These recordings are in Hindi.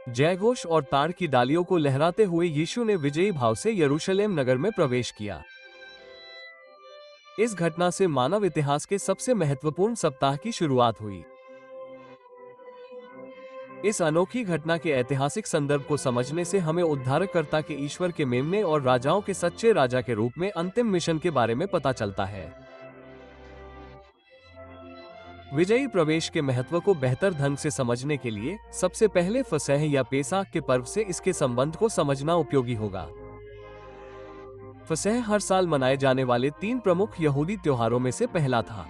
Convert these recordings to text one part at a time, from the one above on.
जयघोष और ताड़ की डालियों को लहराते हुए यीशु ने विजयी भाव से यरूशलेम नगर में प्रवेश किया। इस घटना से मानव इतिहास के सबसे महत्वपूर्ण सप्ताह की शुरुआत हुई। इस अनोखी घटना के ऐतिहासिक संदर्भ को समझने से हमें उद्धारकर्ता के ईश्वर के मेमने और राजाओं के सच्चे राजा के रूप में अंतिम मिशन के बारे में पता चलता है। विजयी प्रवेश के महत्व को बेहतर ढंग से समझने के लिए सबसे पहले फसह या पेसाख के पर्व से इसके संबंध को समझना उपयोगी होगा। फसह हर साल मनाए जाने वाले 3 प्रमुख यहूदी त्योहारों में से पहला था।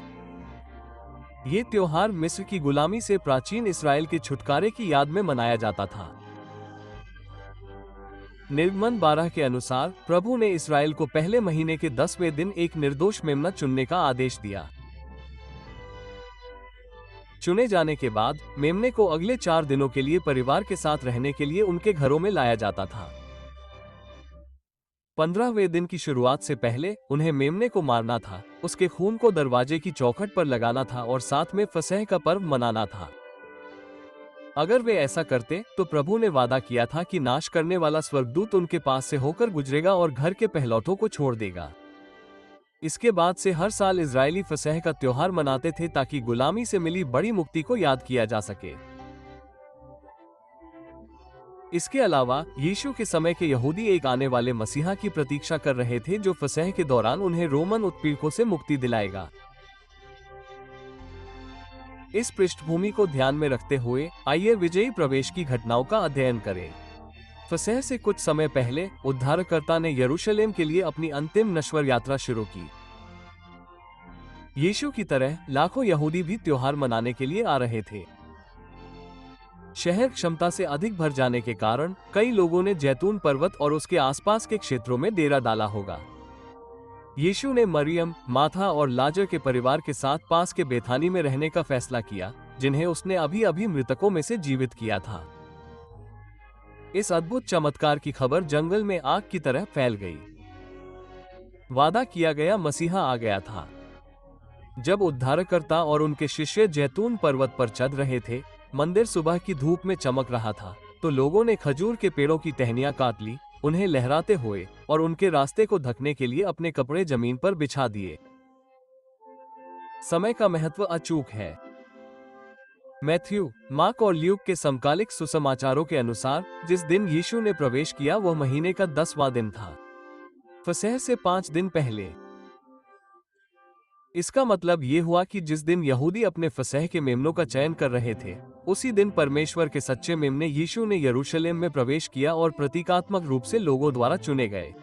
ये त्योहार मिस्र की गुलामी से प्राचीन इस्राएल के छुटकारे की याद में मनाया जाता था। निर्गमन 12 के अनुसार प्रभु ने इस्राएल को पहले महीने के 10वें दिन एक निर्दोष मेमना चुनने का आदेश दिया। चुने जाने के बाद मेमने को अगले 4 दिनों के लिए परिवार के साथ रहने के लिए उनके घरों में लाया जाता था। 15वें दिन की शुरुआत से पहले उन्हें मेमने को मारना था, उसके खून को दरवाजे की चौखट पर लगाना था और साथ में फसह का पर्व मनाना था। अगर वे ऐसा करते तो प्रभु ने वादा किया था कि नाश करने वाला स्वर्गदूत उनके पास से होकर गुजरेगा और घर के पहलौठों को छोड़ देगा। इसके बाद से हर साल इजरायली फसह का त्योहार मनाते थे ताकि गुलामी से मिली बड़ी मुक्ति को याद किया जा सके। इसके अलावा यीशु के समय के यहूदी एक आने वाले मसीहा की प्रतीक्षा कर रहे थे जो फसह के दौरान उन्हें रोमन उत्पीड़कों से मुक्ति दिलाएगा। इस पृष्ठभूमि को ध्यान में रखते हुए आइए विजयी प्रवेश की घटनाओं का अध्ययन करें। फसह से कुछ समय पहले उद्धारकर्ता ने यरूशलेम के लिए अपनी अंतिम नश्वर यात्रा शुरू की। यीशु की तरह लाखों यहूदी भी त्योहार मनाने के लिए आ रहे थे। शहर क्षमता से अधिक भर जाने के कारण कई लोगों ने जैतून पर्वत और उसके आसपास के क्षेत्रों में डेरा डाला होगा। यीशु ने मरियम, माथा और लाजर के परिवार के साथ पास के बेथानी में रहने का फैसला किया, जिन्हें उसने अभी अभी मृतकों में से जीवित किया था। इस अद्भुत चमत्कार की खबर जंगल में आग की तरह फैल गई। वादा किया गया मसीहा आ गया था। जब उद्धारकर्ता और उनके शिष्य जैतून पर्वत पर चढ़ रहे थे, मंदिर सुबह की धूप में चमक रहा था, तो लोगों ने खजूर के पेड़ों की टहनियां काट ली, उन्हें लहराते हुए और उनके रास्ते को ढकने के लिए अपने कपड़े जमीन पर बिछा दिए। समय का महत्व अचूक है। मैथ्यू, मार्क और ल्यूक के समकालिक सुसमाचारों के अनुसार जिस दिन यीशु ने प्रवेश किया वह महीने का 10वां दिन था, फसह से 5 दिन पहले। इसका मतलब ये हुआ कि जिस दिन यहूदी अपने फसह के मेमनों का चयन कर रहे थे, उसी दिन परमेश्वर के सच्चे मेमने यीशु ने यरूशलेम में प्रवेश किया और प्रतीकात्मक रूप से लोगों द्वारा चुने गए।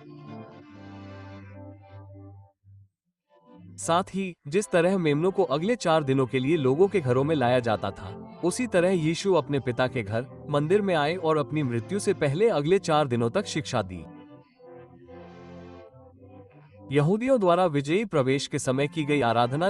साथ ही जिस तरह मेमनों को अगले 4 दिनों के लिए लोगों के घरों में लाया जाता था, उसी तरह यीशु अपने पिता के घर मंदिर में आए और अपनी मृत्यु से पहले अगले 4 दिनों तक शिक्षा दी। यहूदियों द्वारा विजयी प्रवेश के समय की गई आराधना